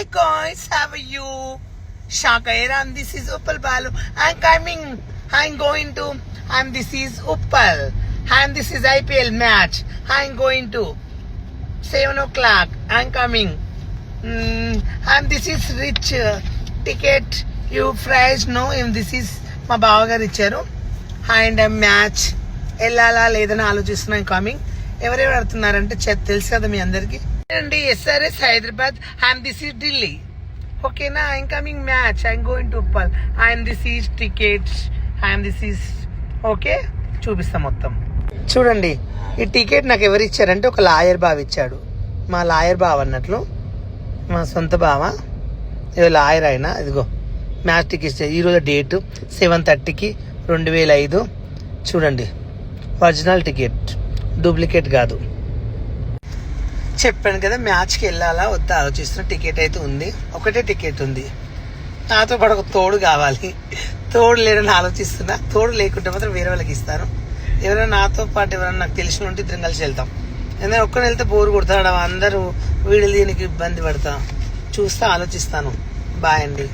Hi guys, how are you? Shakaira, and this is Uppal Balu. I'm coming. This is Uppal. And this is IPL match. I'm going to 7 o'clock. I'm coming. And this is rich ticket. You price no. And this is మా బావగారు ఇచ్చారు. And match వెళ్ళాలా లేదని ఆలోచిస్తున్నాం. Coming. ఎవరెవరు ఆడుతున్నారంటే తెలుసు కదా మీ అందరికి అండి. SRS Hyderabad and this is Delhi. ఓకేనా? I'm coming match. I'm going to Uppal and this is tickets and this is okay. చూపిస్తాం మొత్తం. చూడండి, ఈ టికెట్ నాకు ఎవరు ఇచ్చారంటే ఒక లాయర్ బావ ఇచ్చాడు. మా లాయర్ బావ అన్నట్లు మా సొంత బావ. ఏదో లాయర్ అయినా ఇదిగో మ్యాచ్ టికెట్స్. ఈరోజు డేటు 7:30కి 2005. చూడండి, ఒరిజినల్ టికెట్, డూప్లికేట్ కాదు. చెప్పాను కదా మ్యాచ్కి వెళ్ళాలా వద్దా ఆలోచిస్తున్న. టికెట్ అయితే ఉంది, ఒకటే టికెట్ ఉంది. నాతో పాటు ఒక తోడు కావాలి. తోడు లేడని ఆలోచిస్తున్నా. తోడు లేకుంటే మాత్రం వేరే వాళ్ళకి ఇస్తాను. ఎవరైనా నాతో పాటు ఎవరైనా నాకు తెలిసిన ఉంటే ఇద్దరం కలిసి వెళ్తాం. ఎందుకంటే ఒక్కరిని వెళ్తే బోరు కొడతాడు. అందరూ వీడియో దీనికి ఇబ్బంది పడతాం. చూస్తా, ఆలోచిస్తాను. బాయ్ అండి.